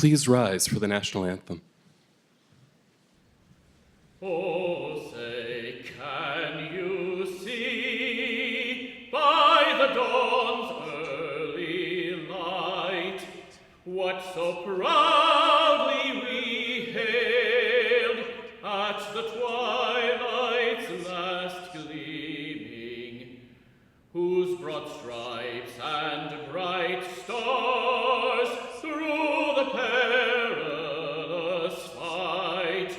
Please rise for the national anthem. Oh, say, can you see by the dawn's early light what so proudly we hailed at the twilight's last gleaming, whose broad stripes and bright stars through the perilous fight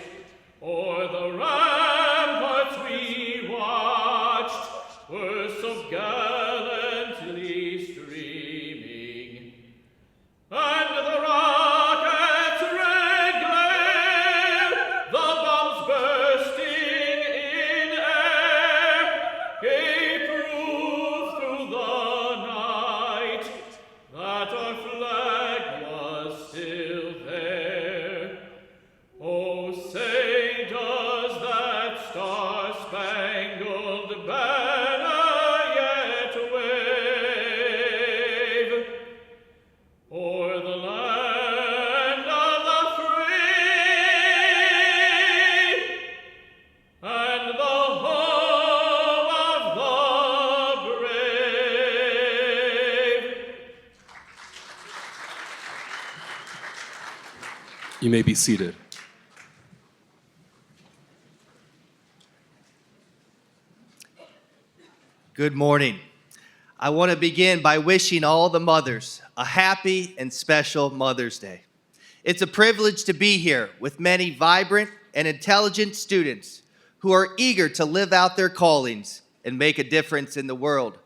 o'er the ramparts we watched were so gallantly streaming, and the rocket's red glare, the bombs bursting in air, gave proof through the night that our flag was still there. Oh, say, does that star-spangled banner yet wave o'er the land of the free and the home of the brave? You may be seated. Good morning. I want to begin by wishing all the mothers a happy and special Mother's Day. It's a privilege to be here with many vibrant and intelligent students who are eager to live out their callings and make a difference in the world.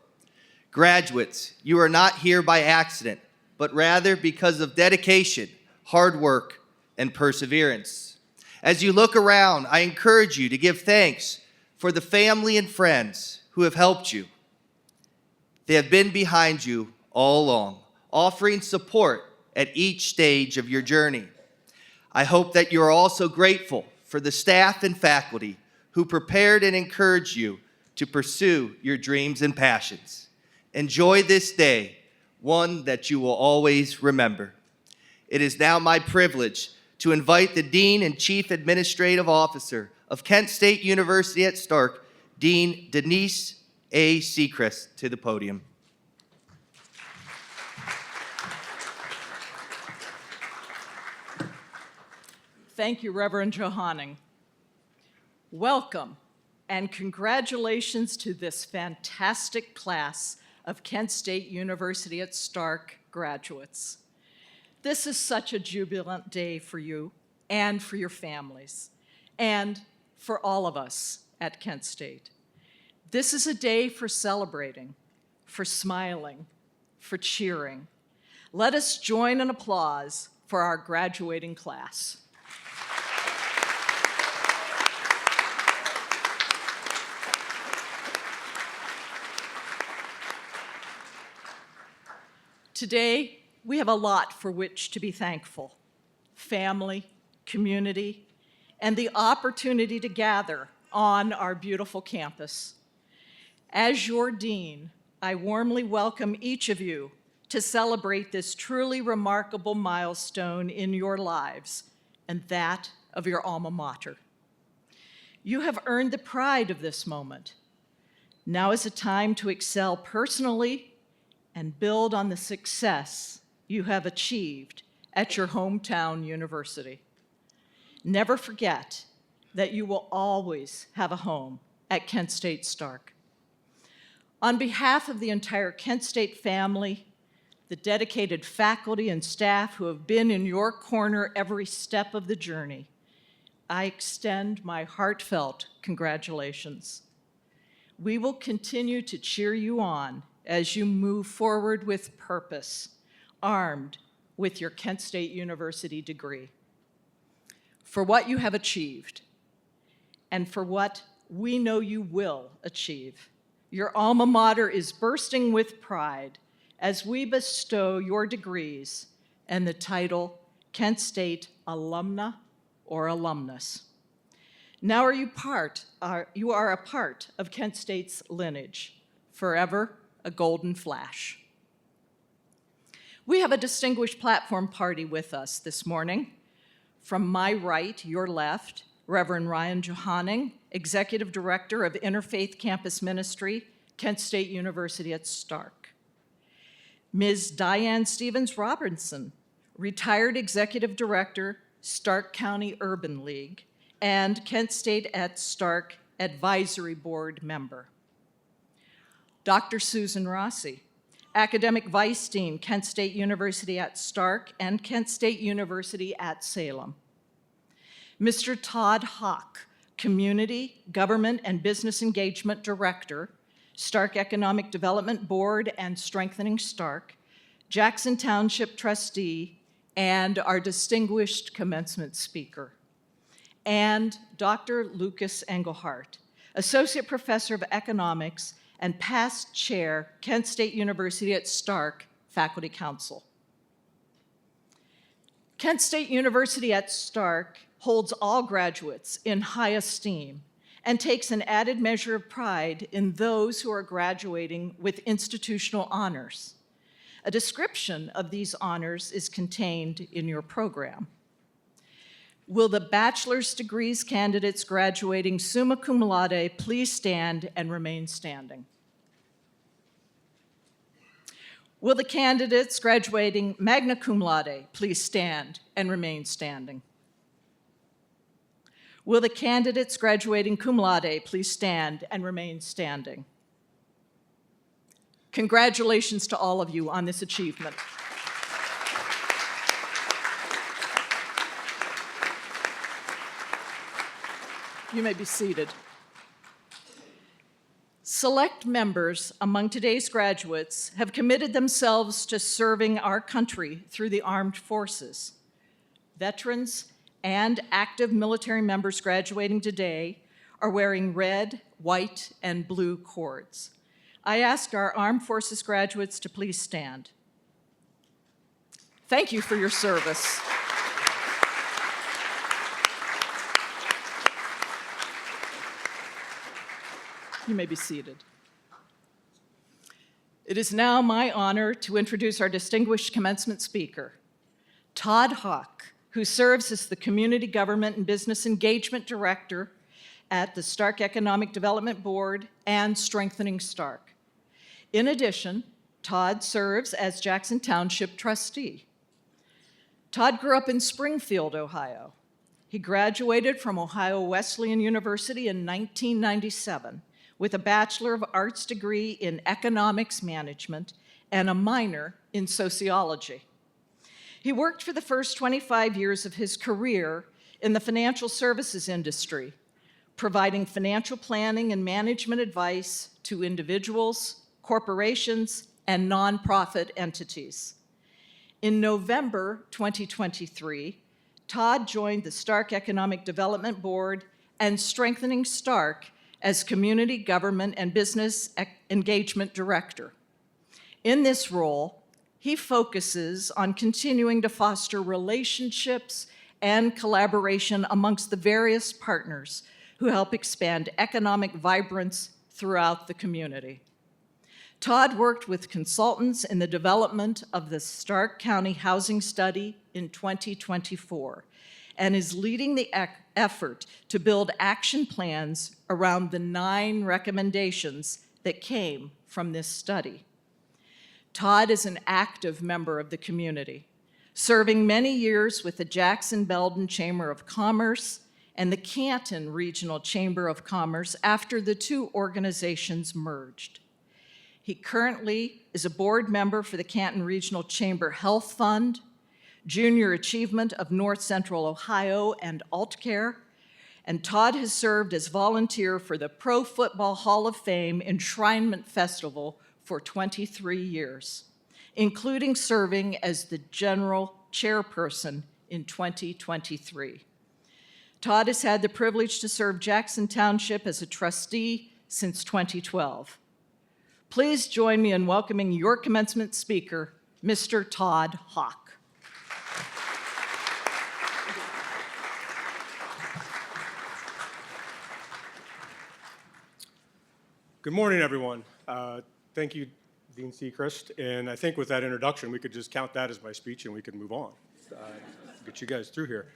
Graduates, you are not here by accident, but rather because of dedication, hard work, and perseverance. As you look around, I encourage you to give thanks for the family and friends who have helped you. They have been behind you all along, offering support at each stage of your journey. I hope that you are also grateful for the staff and faculty who prepared and encouraged you to pursue your dreams and passions. Enjoy this day, one that you will always remember. It is now my privilege to invite the Dean and Chief Administrative Officer of Kent State University at Stark, Dean Denise A. Sechrist, to the podium. Thank you, Reverend Johanning. Welcome and congratulations to this fantastic class of Kent State University at Stark graduates. This is such a jubilant day for you and for your families and for all of us at Kent State. This is a day for celebrating, for smiling, for cheering. Let us join in applause for our graduating class. Today, we have a lot for which to be thankful: family, community, and the opportunity to gather on our beautiful campus. As your dean, I warmly welcome each of you to celebrate this truly remarkable milestone in your lives and that of your alma mater. You have earned the pride of this moment. Now is a time to excel personally and build on the success you have achieved at your hometown university. Never forget that you will always have a home at Kent State Stark. On behalf of the entire Kent State family, the dedicated faculty and staff who have been in your corner every step of the journey, I extend my heartfelt congratulations. We will continue to cheer you on as you move forward with purpose, armed with your Kent State University degree. For what you have achieved, and for what we know you will achieve, your alma mater is bursting with pride as we bestow your degrees and the title Kent State Alumna or Alumnus. Now you are a part of Kent State's lineage, forever a golden flash. We have a distinguished platform party with us this morning. From my right, your left, Reverend Ryan Johanning, Executive Director of Interfaith Campus Ministry, Kent State University at Stark. Ms. Diane Stevens-Robinson, retired Executive Director, Stark County Urban League, and Kent State at Stark Advisory Board member. Dr. Susan Rossi, Academic Vice Dean, Kent State University at Stark and Kent State University at Salem. Mr. Todd Hawk, Community, Government, and Business Engagement Director, Stark Economic Development Board and Strengthening Stark, Jackson Township Trustee, and our distinguished commencement speaker. And Dr. Lucas Engelhardt, Associate Professor of Economics and past chair, Kent State University at Stark Faculty Council. Kent State University at Stark holds all graduates in high esteem and takes an added measure of pride in those who are graduating with institutional honors. A description of these honors is contained in your program. Will the bachelor's degrees candidates graduating summa cum laude please stand and remain standing? Will the candidates graduating magna cum laude please stand and remain standing? Will the candidates graduating cum laude please stand and remain standing? Congratulations to all of you on this achievement. You may be seated. Select members among today's graduates have committed themselves to serving our country through the armed forces. Veterans and active military members graduating today are wearing red, white, and blue cords. I ask our armed forces graduates to please stand. Thank you for your service. You may be seated. It is now my honor to introduce our distinguished commencement speaker, Todd Hawk, who serves as the Community Government and Business Engagement Director at the Stark Economic Development Board and Strengthening Stark. In addition, Todd serves as Jackson Township Trustee. Todd grew up in Springfield, Ohio. He graduated from Ohio Wesleyan University in 1997 with a Bachelor of Arts degree in Economics Management and a minor in Sociology. He worked for the first 25 years of his career in the financial services industry, providing financial planning and management advice to individuals, corporations, and nonprofit entities. In November 2023, Todd joined the Stark Economic Development Board and Strengthening Stark as Community Government and Business Engagement Director. In this role, he focuses on continuing to foster relationships and collaboration amongst the various partners who help expand economic vibrance throughout the community. Todd worked with consultants in the development of the Stark County Housing Study in 2024 and is leading the effort to build action plans around the 9 recommendations that came from this study. Todd is an active member of the community, serving many years with the Jackson-Belton Chamber of Commerce and the Canton Regional Chamber of Commerce after the 2 organizations merged. He currently is a board member for the Canton Regional Chamber Health Fund, Junior Achievement of North Central Ohio, and AltCare, and Todd has served as volunteer for the Pro Football Hall of Fame Enshrinement Festival for 23 years, including serving as the general chairperson in 2023. Todd has had the privilege to serve Jackson Township as a trustee since 2012. Please join me in welcoming your commencement speaker, Mr. Todd Hawk. Good morning, everyone. Thank you Dean Seacrest, and I think with that introduction, we could just count that as my speech and we could move on. Get you guys through here.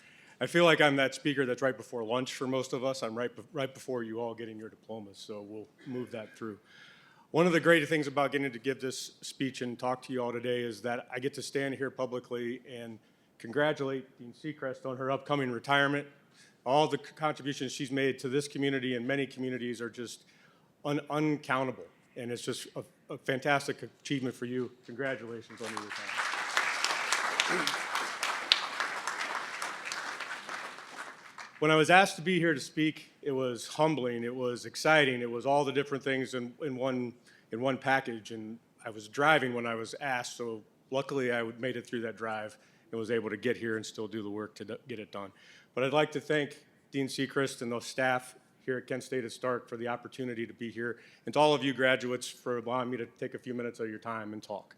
I feel like I'm that speaker that's right before lunch for most of us. I'm right before you all getting your diplomas, so we'll move that through. One of the great things about getting to give this speech and talk to you all today is that I get to stand here publicly and congratulate Dean Seacrest on her upcoming retirement. All the contributions she's made to this community and many communities are just uncountable, and it's just a fantastic achievement for you. Congratulations on your retirement. When I was asked to be here to speak, it was humbling, it was exciting, it was all the different things in one package, and I was driving when I was asked, so luckily I made it through that drive and was able to get here and still do the work to get it done. But I'd like to thank Dean Seacrest and the staff here at Kent State at Stark for the opportunity to be here, and to all of you graduates for allowing me to take a few minutes of your time and talk.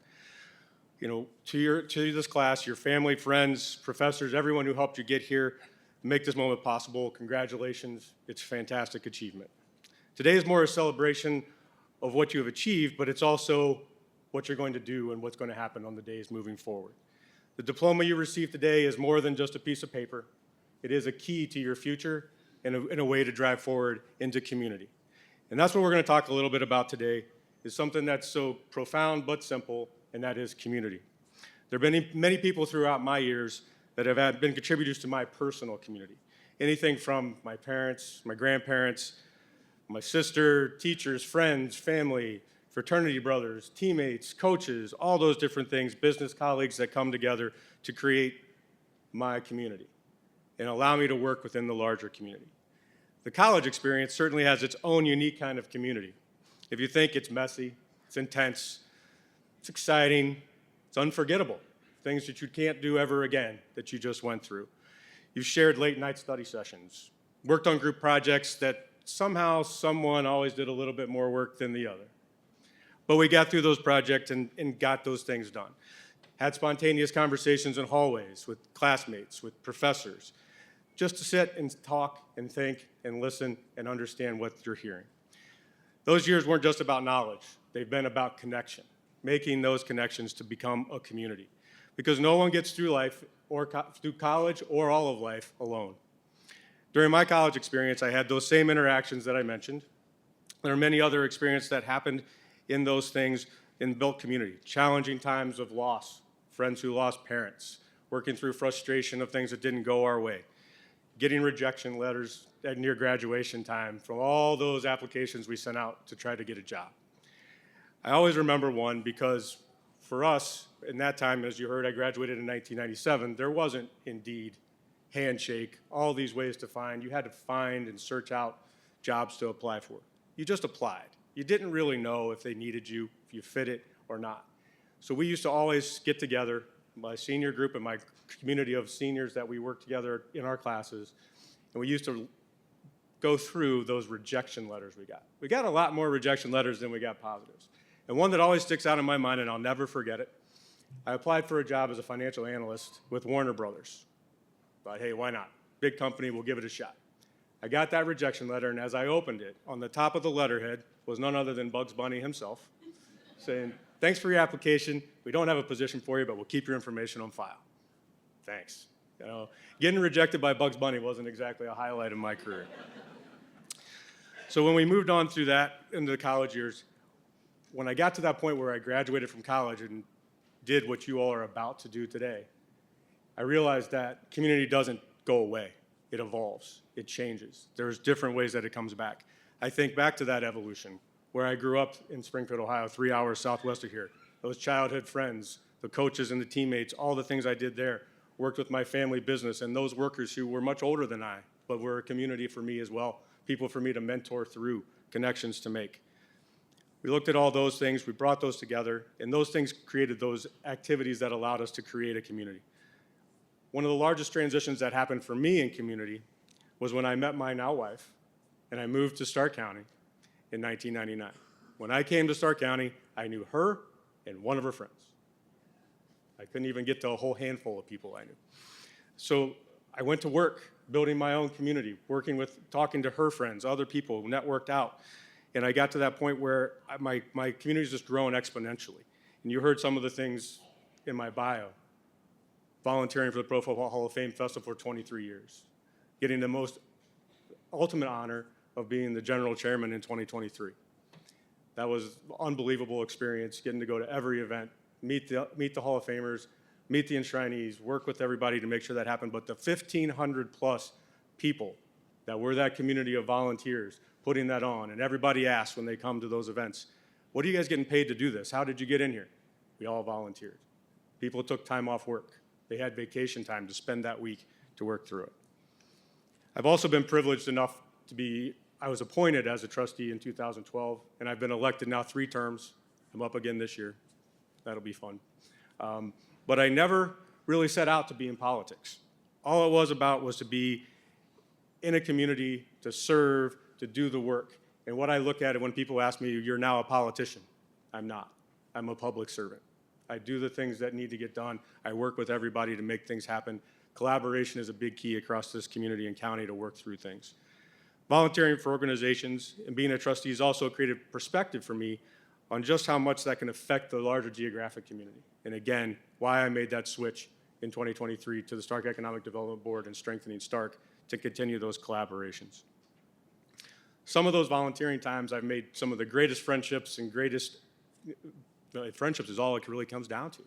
You know, to this class, your family, friends, professors, everyone who helped you get here, make this moment possible, congratulations. It's a fantastic achievement. Today is more a celebration of what you have achieved, but it's also what you're going to do and what's going to happen on the days moving forward. The diploma you received today is more than just a piece of paper. It is a key to your future and a way to drive forward into community. And that's what we're going to talk a little bit about today, is something that's so profound but simple, and that is community. There have been many people throughout my years that have been contributors to my personal community. Anything from my parents, my grandparents, my sister, teachers, friends, family, fraternity brothers, teammates, coaches, all those different things, business colleagues that come together to create my community and allow me to work within the larger community. The college experience certainly has its own unique kind of community. If you think it's messy, it's intense, it's exciting, it's unforgettable. Things that you can't do ever again that you just went through. You've shared late night study sessions, worked on group projects that somehow someone always did a little bit more work than the other. But we got through those projects and got those things done. Had spontaneous conversations in hallways with classmates, with professors, just to sit and talk and think and listen and understand what you're hearing. Those years weren't just about knowledge. They've been about connection, making those connections to become a community. Because no one gets through life or through college or all of life alone. During my college experience, I had those same interactions that I mentioned. There are many other experiences that happened in those things in built community. Challenging times of loss, friends who lost parents, working through frustration of things that didn't go our way, getting rejection letters at near graduation time from all those applications we sent out to try to get a job. I always remember one because for us, in that time, as you heard, I graduated in 1997, there wasn't Indeed, Handshake, all these ways to find. You had to find and search out jobs to apply for. You just applied. You didn't really know if they needed you, if you fit it or not. So we used to always get together, my senior group and my community of seniors that we worked together in our classes, and we used to go through those rejection letters we got. We got a lot more rejection letters than we got positives. And one that always sticks out in my mind, and I'll never forget it, I applied for a job as a financial analyst with Warner Brothers. Thought, hey, why not? Big company, we'll give it a shot. I got that rejection letter, and as I opened it, on the top of the letterhead was none other than Bugs Bunny himself, saying, thanks for your application. We don't have a position for you, but we'll keep your information on file. Thanks. You know, getting rejected by Bugs Bunny wasn't exactly a highlight of my career. So when we moved on through that into the college years, when I got to that point where I graduated from college and did what you all are about to do today, I realized that community doesn't go away. It evolves. It changes. There's different ways that it comes back. I think back to that evolution, where I grew up in Springfield, Ohio, 3 hours southwest of here. Those childhood friends, the coaches and the teammates, all the things I did there, worked with my family business, and those workers who were much older than I, but were a community for me as well, people for me to mentor through, connections to make. We looked at all those things, we brought those together, and those things created those activities that allowed us to create a community. One of the largest transitions that happened for me in community was when I met my now wife, and I moved to Stark County in 1999. When I came to Stark County, I knew her and one of her friends. I couldn't even get to a whole handful of people I knew. So I went to work building my own community, working with, talking to her friends, other people, networked out. And I got to that point where my community's just grown exponentially. And you heard some of the things in my bio. Volunteering for the Pro Football Hall of Fame Festival for 23 years. Getting the most ultimate honor of being the general chairman in 2023. That was an unbelievable experience, getting to go to every event, meet the Hall of Famers, meet the enshrinees, work with everybody to make sure that happened. But the 1,500 plus people that were that community of volunteers putting that on, and everybody asks when they come to those events, what are you guys getting paid to do this? How did you get in here? We all volunteered. People took time off work. They had vacation time to spend that week to work through it. I've also been privileged enough I was appointed as a trustee in 2012, and I've been elected now 3 terms. I'm up again this year. That'll be fun. But I never really set out to be in politics. All it was about was to be in a community, to serve, to do the work. And what I look at it when people ask me, you're now a politician. I'm not. I'm a public servant. I do the things that need to get done. I work with everybody to make things happen. Collaboration is a big key across this community and county to work through things. Volunteering for organizations and being a trustee has also created perspective for me on just how much that can affect the larger geographic community. And again, why I made that switch in 2023 to the Stark Economic Development Board and strengthening Stark to continue those collaborations. Some of those volunteering times, I've made some of the greatest friendships and friendships is all it really comes down to,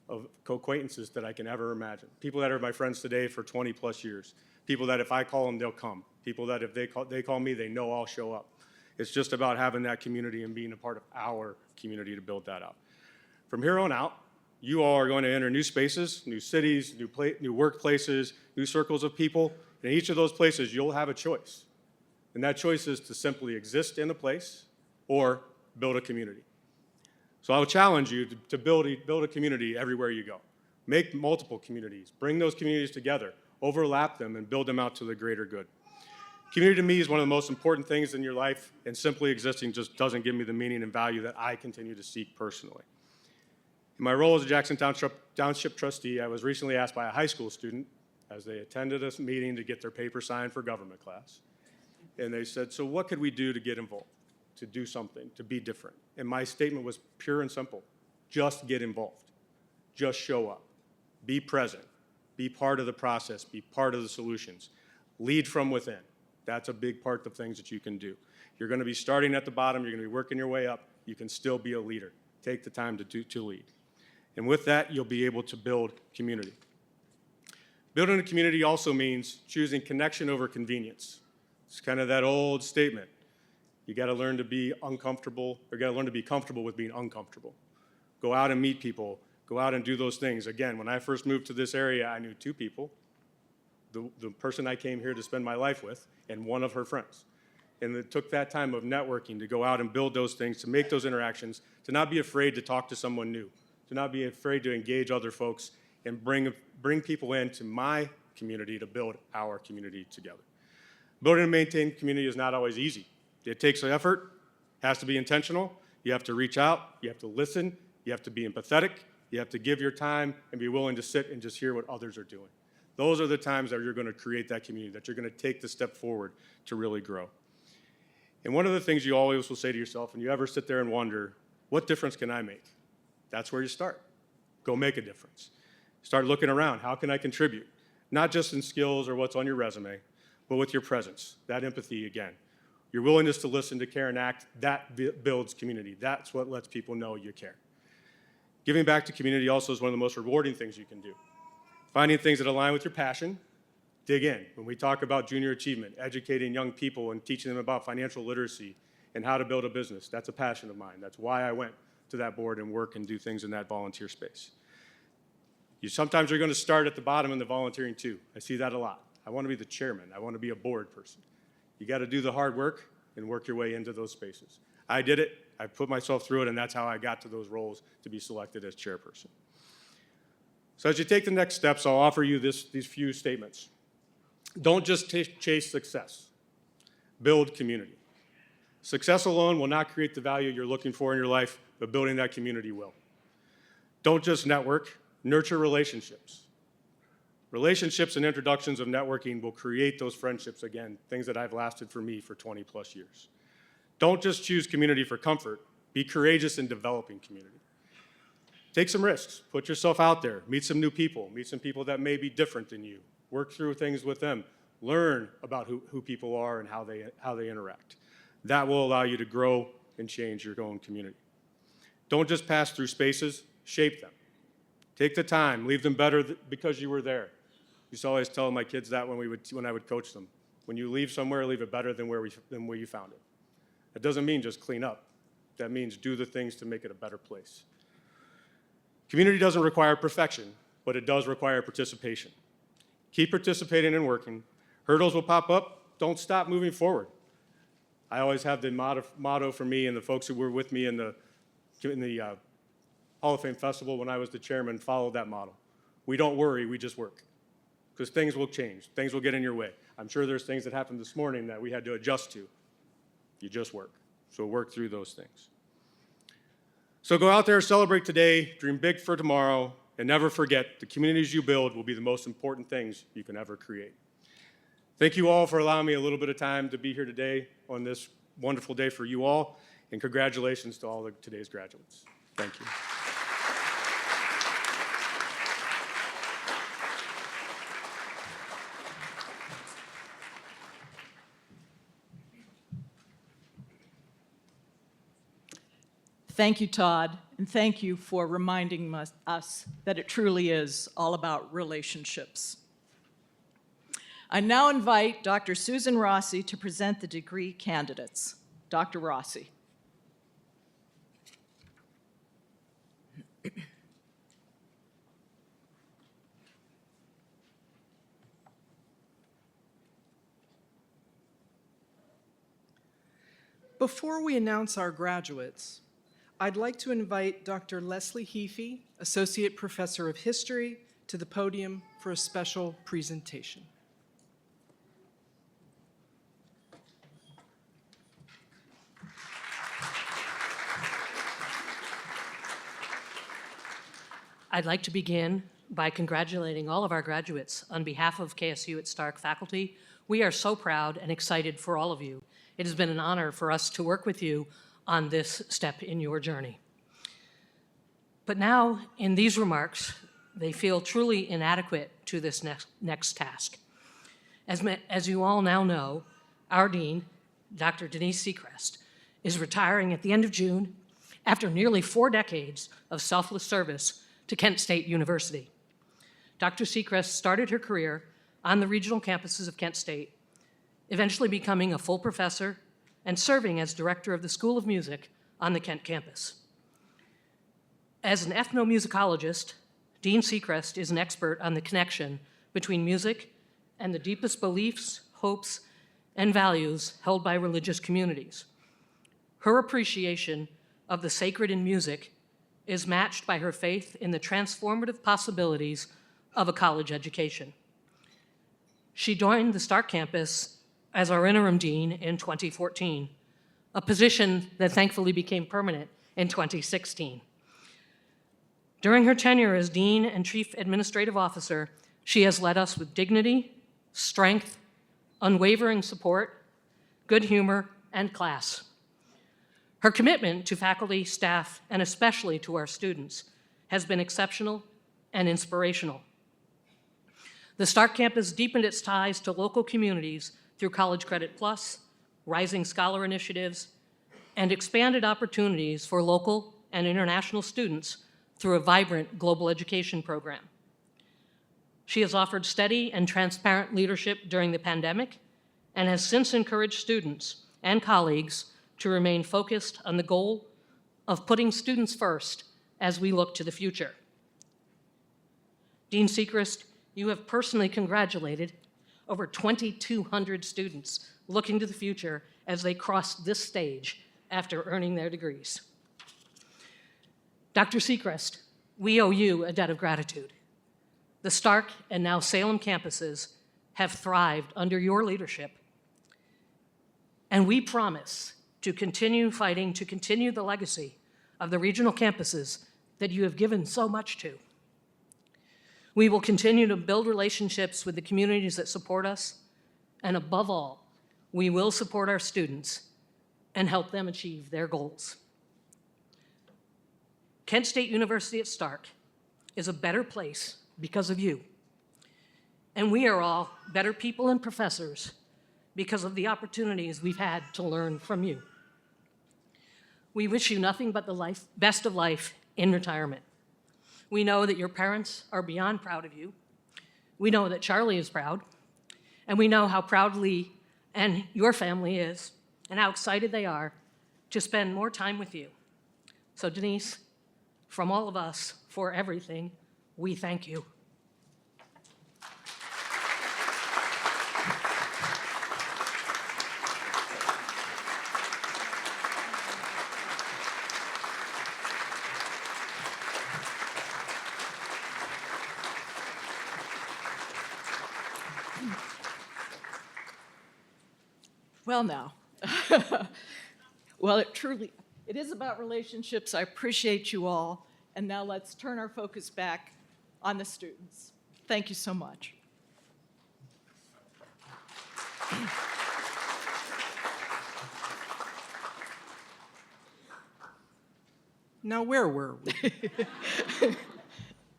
of acquaintances that I can ever imagine. People that are my friends today for 20 plus years. People that if I call them, they'll come. People that if they call me, they know I'll show up. It's just about having that community and being a part of our community to build that out. From here on out, you all are going to enter new spaces, new cities, new workplaces, new circles of people. And in each of those places, you'll have a choice. And that choice is to simply exist in a place or build a community. So I would challenge you to build a community everywhere you go. Make multiple communities. Bring those communities together. Overlap them and build them out to the greater good. Community to me is one of the most important things in your life, and simply existing just doesn't give me the meaning and value that I continue to seek personally. In my role as a Jackson Township trustee, I was recently asked by a high school student as they attended a meeting to get their paper signed for government class. And they said, so what could we do to get involved, to do something, to be different? And my statement was pure and simple. Just get involved. Just show up. Be present. Be part of the process. Be part of the solutions. Lead from within. That's a big part of things that you can do. You're going to be starting at the bottom. You're going to be working your way up. You can still be a leader. Take the time to lead. And with that, you'll be able to build community. Building a community also means choosing connection over convenience. It's kind of that old statement. You got to learn to be uncomfortable, or you got to learn to be comfortable with being uncomfortable. Go out and meet people. Go out and do those things. Again, when I first moved to this area, I knew 2 people. The person I came here to spend my life with, and one of her friends. And it took that time of networking to go out and build those things, to make those interactions, to not be afraid to talk to someone new, to not be afraid to engage other folks, and bring people into my community to build our community together. Building and maintaining community is not always easy. It takes effort, has to be intentional. You have to reach out, you have to listen, you have to be empathetic, you have to give your time and be willing to sit and just hear what others are doing. Those are the times that you're going to create that community, that you're going to take the step forward to really grow. And one of the things you always will say to yourself, and you ever sit there and wonder, what difference can I make? That's where you start. Go make a difference. Start looking around. How can I contribute? Not just in skills or what's on your resume, but with your presence, that empathy again. Your willingness to listen, to care, and act, that builds community. That's what lets people know you care. Giving back to community also is one of the most rewarding things you can do. Finding things that align with your passion, dig in. When we talk about junior achievement, educating young people and teaching them about financial literacy and how to build a business, that's a passion of mine. That's why I went to that board and work and do things in that volunteer space. Sometimes you're going to start at the bottom in the volunteering too. I see that a lot. I want to be the chairman. I want to be a board person. You got to do the hard work and work your way into those spaces. I did it. I put myself through it, and that's how I got to those roles to be selected as chairperson. So as you take the next steps, I'll offer you these few statements. Don't just chase success. Build community. Success alone will not create the value you're looking for in your life, but building that community will. Don't just network. Nurture relationships. Relationships and introductions of networking will create those friendships again, things that have lasted for me for 20 plus years. Don't just choose community for comfort. Be courageous in developing community. Take some risks. Put yourself out there. Meet some new people. Meet some people that may be different than you. Work through things with them. Learn about who people are and how they interact. That will allow you to grow and change your own community. Don't just pass through spaces. Shape them. Take the time. Leave them better because you were there. I used to always tell my kids that when I would coach them. When you leave somewhere, leave it better than where you found it. That doesn't mean just clean up. That means do the things to make it a better place. Community doesn't require perfection, but it does require participation. Keep participating and working. Hurdles will pop up. Don't stop moving forward. I always have the motto for me and the folks who were with me in the Hall of Fame Festival when I was the chairman followed that model. We don't worry, we just work. Because things will change. Things will get in your way. I'm sure there's things that happened this morning that we had to adjust to. You just work. So work through those things. So go out there, celebrate today, dream big for tomorrow, and never forget the communities you build will be the most important things you can ever create. Thank you all for allowing me a little bit of time to be here today on this wonderful day for you all, and congratulations to all of today's graduates. Thank you. Thank you, Todd, and thank you for reminding us that it truly is all about relationships. I now invite Dr. Susan Rossi to present the degree candidates. Dr. Rossi. Before we announce our graduates, I'd like to invite Dr. Leslie Heafy, Associate Professor of History, to the podium for a special presentation. I'd like to begin by congratulating all of our graduates. On behalf of KSU at Stark faculty, we are so proud and excited for all of you. It has been an honor for us to work with you on this step in your journey. But now, in these remarks, they feel truly inadequate to this next task. As you all now know, our dean, Dr. Denise Seacrest, is retiring at the end of June after nearly 4 decades of selfless service to Kent State University. Dr. Seacrest started her career on the regional campuses of Kent State, eventually becoming a full professor and serving as director of the School of Music on the Kent campus. As an ethnomusicologist, Dean Seacrest is an expert on the connection between music and the deepest beliefs, hopes, and values held by religious communities. Her appreciation of the sacred in music is matched by her faith in the transformative possibilities of a college education. She joined the Stark campus as our interim dean in 2014, a position that thankfully became permanent in 2016. During her tenure as dean and chief administrative officer, she has led us with dignity, strength, unwavering support, good humor, and class. Her commitment to faculty, staff, and especially to our students has been exceptional and inspirational. The Stark campus deepened its ties to local communities through College Credit Plus, Rising Scholar initiatives, and expanded opportunities for local and international students through a vibrant global education program. She has offered steady and transparent leadership during the pandemic and has since encouraged students and colleagues to remain focused on the goal of putting students first as we look to the future. Dean Seacrest, you have personally congratulated over 2,200 students looking to the future as they cross this stage after earning their degrees. Dr. Seacrest, we owe you a debt of gratitude. The Stark and now Salem campuses have thrived under your leadership, and we promise to continue fighting to continue the legacy of the regional campuses that you have given so much to. We will continue to build relationships with the communities that support us, and above all, we will support our students and help them achieve their goals. Kent State University at Stark is a better place because of you. And we are all better people and professors because of the opportunities we've had to learn from you. We wish you nothing but the best of life in retirement. We know that your parents are beyond proud of you. We know that Charlie is proud. And we know how proud Lee and your family is and how excited they are to spend more time with you. So Denise, from all of us, for everything, we thank you. Well, now, well, it is about relationships. I appreciate you all. And now let's turn our focus back on the students. Thank you so much. Now, where were we?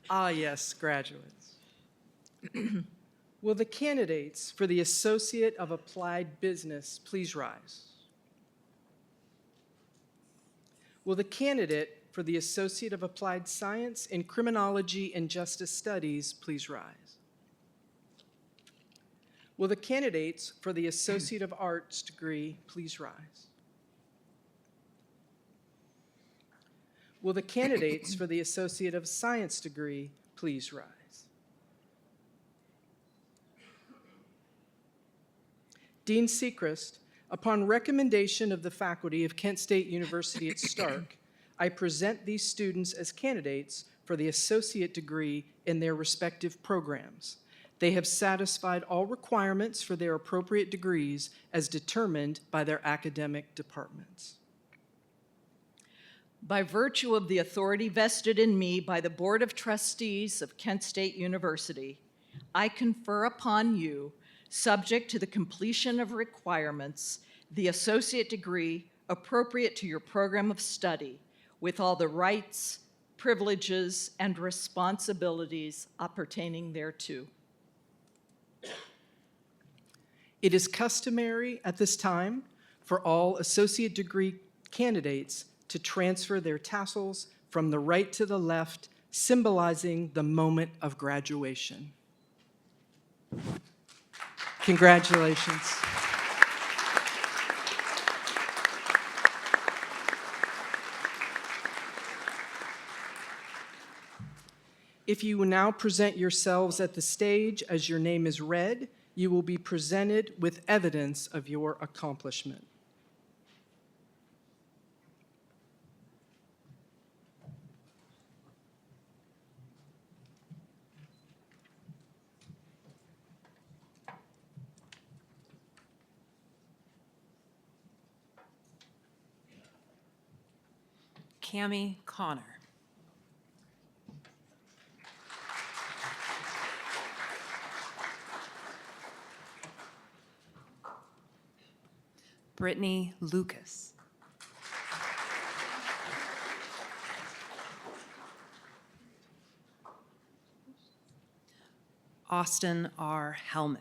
Ah, yes, graduates. Will the candidates for the Associate of Applied Business please rise? Will the candidate for the Associate of Applied Science in Criminology and Justice Studies please rise? Will the candidates for the Associate of Arts degree please rise? Will the candidates for the Associate of Science degree please rise? Dean Sechrist, upon recommendation of the faculty of Kent State University at Stark, I present these students as candidates for the associate degree in their respective programs. They have satisfied all requirements for their appropriate degrees as determined by their academic departments. By virtue of the authority vested in me by the Board of Trustees of Kent State University, I confer upon you, subject to the completion of requirements, the associate degree appropriate to your program of study, with all the rights, privileges, and responsibilities appertaining thereto. It is customary at this time for all associate degree candidates to transfer their tassels from the right to the left, symbolizing the moment of graduation. Congratulations. If you will now present yourselves at the stage as your name is read, you will be presented with evidence of your accomplishment. Cammie Connor. Brittany Lucas. Austin R. Helmick.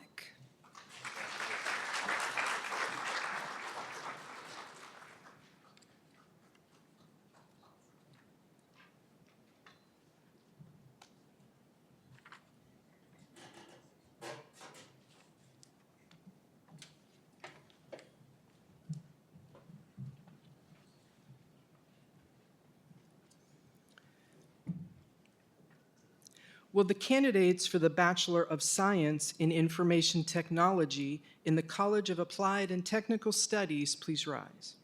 Will the candidates for the Bachelor of Science in Information Technology in the College of Applied and Technical Studies please rise?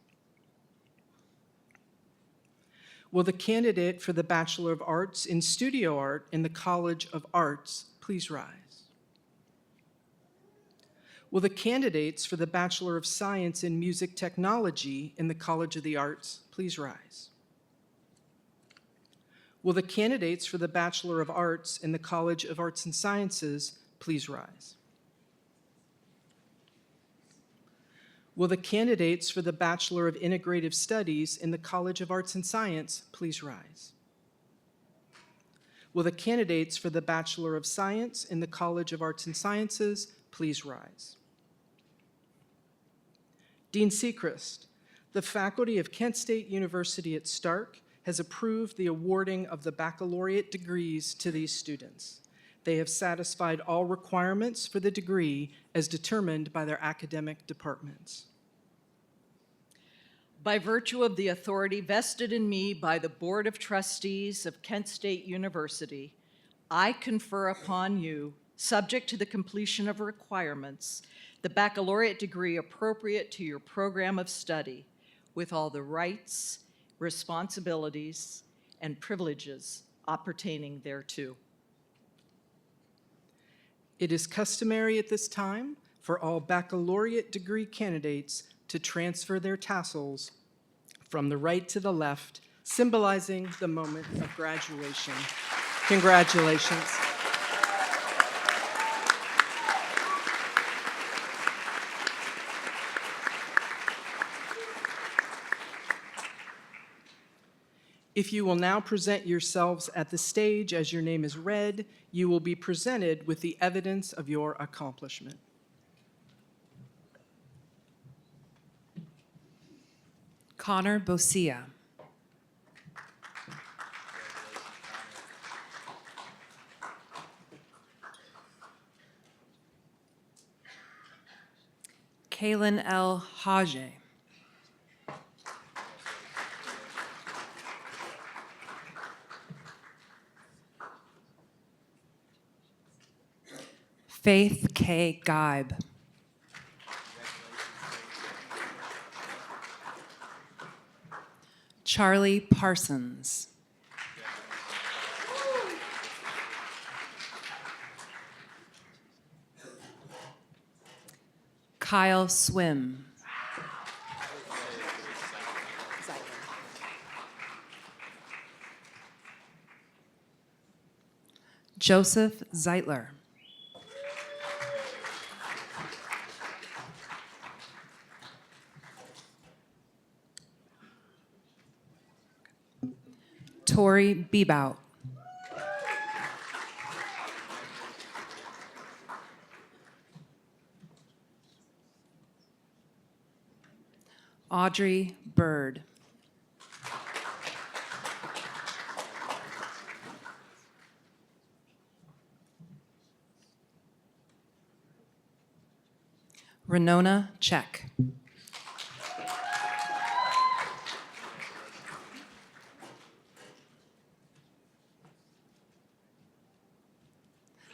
Will the candidate for the Bachelor of Arts in Studio Art in the College of Arts please rise? Will the candidates for the Bachelor of Science in Music Technology in the College of the Arts please rise? Will the candidates for the Bachelor of Arts in the College of Arts and Sciences please rise? Will the candidates for the Bachelor of Integrative Studies in the College of Arts and Science please rise? Will the candidates for the Bachelor of Science in the College of Arts and Sciences please rise? Dean Sechrist, the faculty of Kent State University at Stark has approved the awarding of the baccalaureate degrees to these students. They have satisfied all requirements for the degree as determined by their academic departments. By virtue of the authority vested in me by the Board of Trustees of Kent State University, I confer upon you, subject to the completion of requirements, the baccalaureate degree appropriate to your program of study, with all the rights, responsibilities, and privileges appertaining thereto. It is customary at this time for all baccalaureate degree candidates to transfer their tassels from the right to the left, symbolizing the moment of graduation. Congratulations. If you will now present yourselves at the stage as your name is read, you will be presented with the evidence of your accomplishment. Connor Bosia. Kaylin L. Hage. Faith K. Geib. Charlie Parsons. Kyle Swim. Joseph Zeitler. Tori Bebout. Audrey Bird. Renona Check.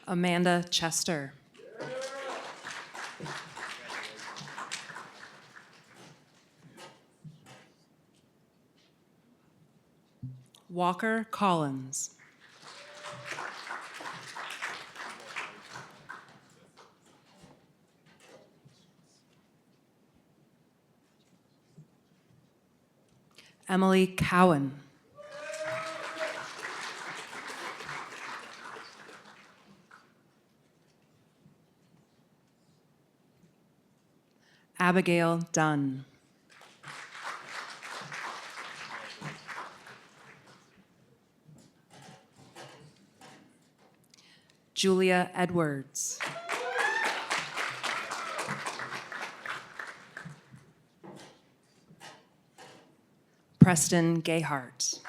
Amanda Chester. Walker Collins. Emily Cowan. Abigail Dunn. Julia Edwards. Preston Gayhart.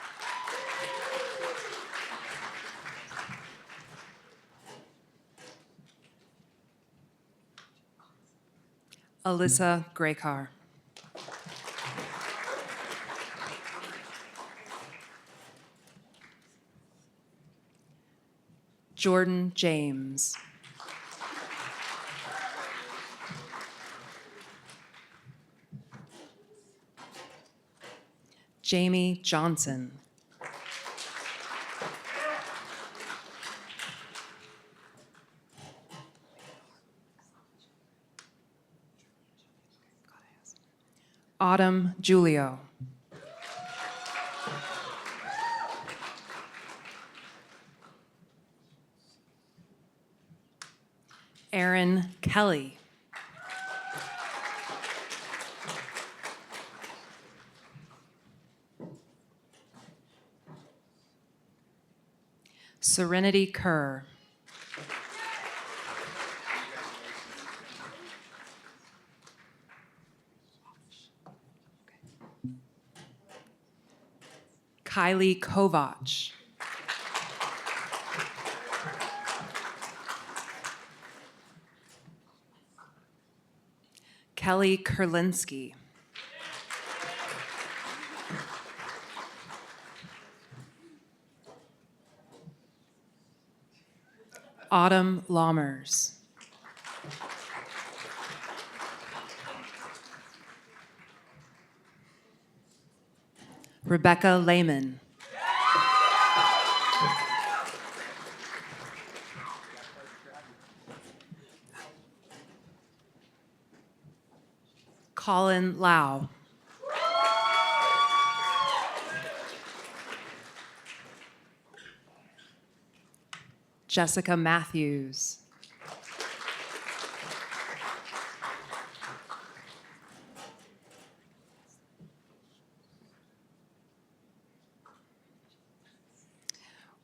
Alyssa Graycar. Jordan James. Jamie Johnson. Autumn Julio. Aaron Kelly. Serenity Kerr. Kylie Kovach. Kelly Kurlinski. Autumn Lammers. Rebecca Lehman. Colin Lau. Jessica Matthews.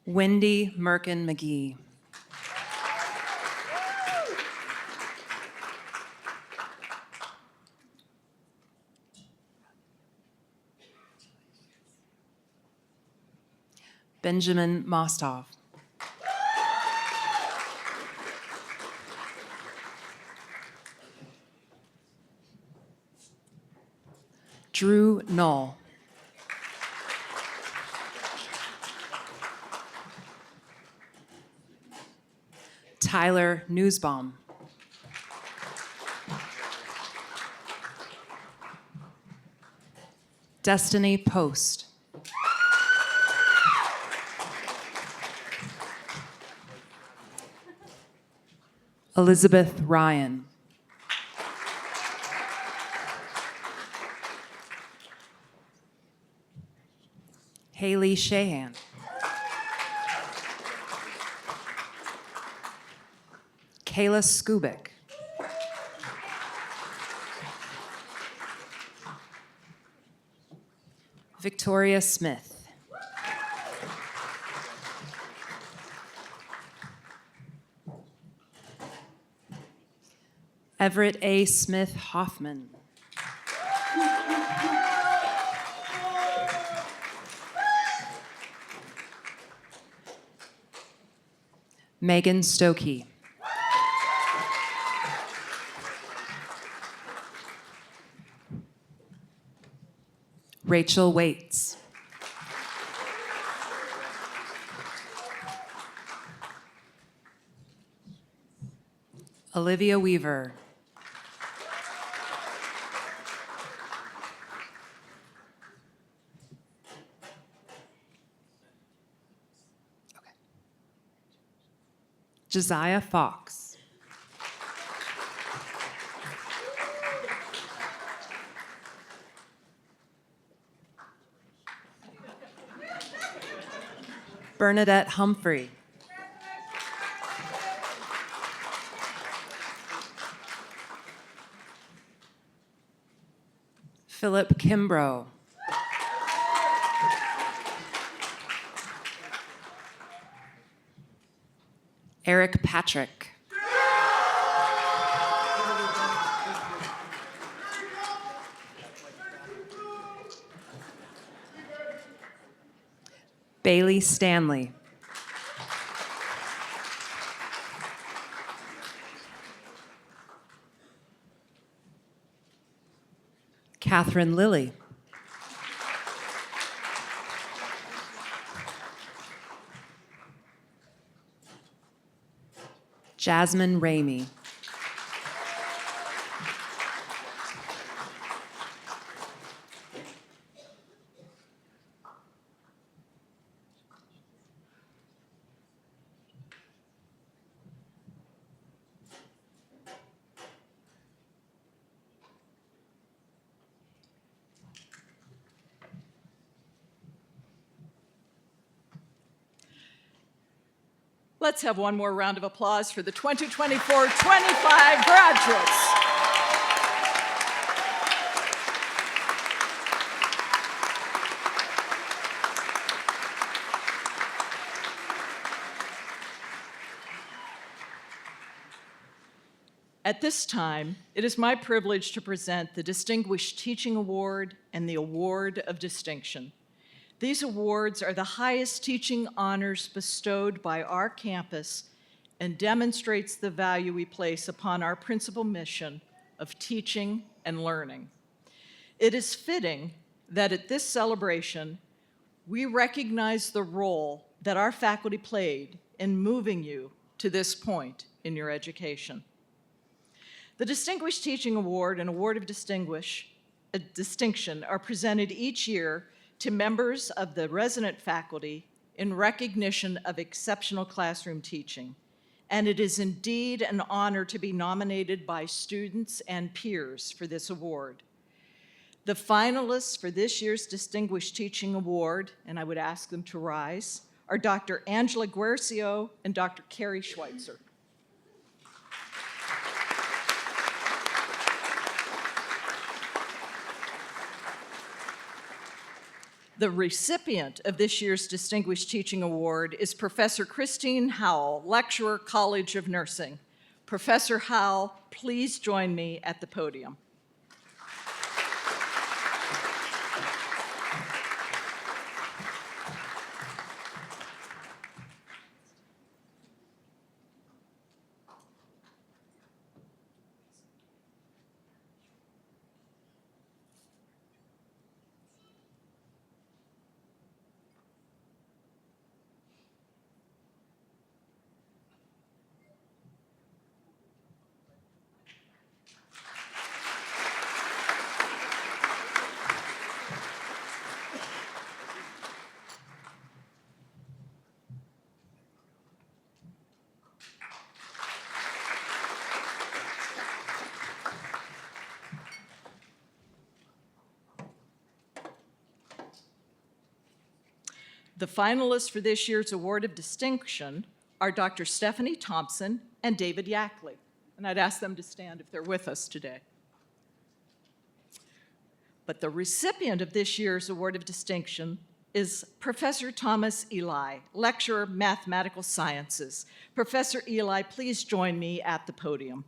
Wendy Merkin McGee. Benjamin Mostov. Drew Knoll. Tyler Newsbaum. Destiny Post. Elizabeth Ryan. Haley Shahan. Kayla Skubik. Victoria Smith. Everett A. Smith Hoffman. Megan Stokey. Rachel Waits. Olivia Weaver. Josiah Fox. Bernadette Humphrey. Philip Kimbrough. Eric Patrick. Bailey Stanley. Catherine Lilly. Jasmine Ramey. Let's have one more round of applause for the 2024-25 graduates. At this time, it is my privilege to present the Distinguished Teaching Award and the Award of Distinction. These awards are the highest teaching honors bestowed by our campus and demonstrates the value we place upon our principal mission of teaching and learning. It is fitting that at this celebration, we recognize the role that our faculty played in moving you to this point in your education. The Distinguished Teaching Award and Award of Distinction are presented each year to members of the resident faculty in recognition of exceptional classroom teaching. And it is indeed an honor to be nominated by students and peers for this award. The finalists for this year's Distinguished Teaching Award, and I would ask them to rise, are Dr. Angela Guercio and Dr. Carrie Schweitzer. The recipient of this year's Distinguished Teaching Award is Professor Christine Howell, Lecturer, College of Nursing. Professor Howell, please join me at the podium. The finalists for this year's Award of Distinction are Dr. Stephanie Thompson and David Yackley. And I'd ask them to stand if they're with us today. But the recipient of this year's Award of Distinction is Professor Thomas Eli, Lecturer, Mathematical Sciences. Professor Eli, please join me at the podium.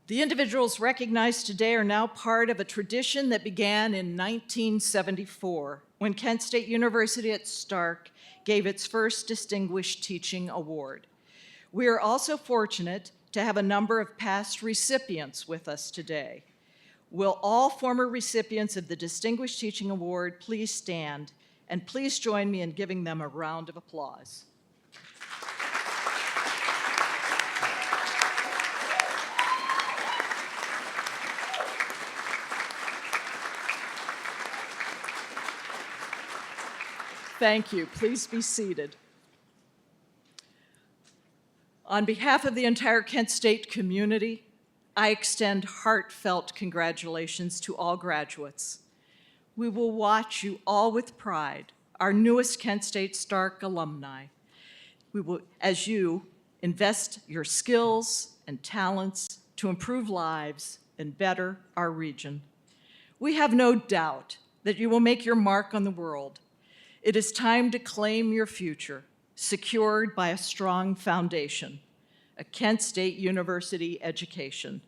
The individuals recognized today are now part of a tradition that began in 1974, when Kent State University at Stark gave its first Distinguished Teaching Award. We are also fortunate to have a number of past recipients with us today. Will all former recipients of the Distinguished Teaching Award please stand, and please join me in giving them a round of applause. Thank you. Please be seated. On behalf of the entire Kent State community, I extend heartfelt congratulations to all graduates. We will watch you all with pride, our newest Kent State Stark alumni. We will, as you invest your skills and talents to improve lives and better our region. We have no doubt that you will make your mark on the world. It is time to claim your future, secured by a strong foundation, a Kent State University education.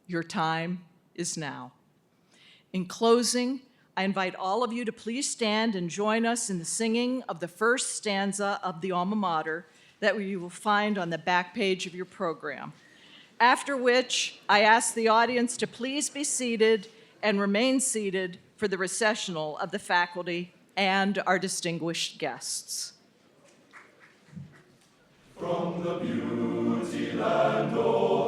Your time is now. In closing, I invite all of you to please stand and join us in the singing of the first stanza of the Alma Mater that you will find on the back page of your program. After which, I ask the audience to please be seated and remain seated for the recessional of the faculty and our distinguished guests. From the beauty land, oh,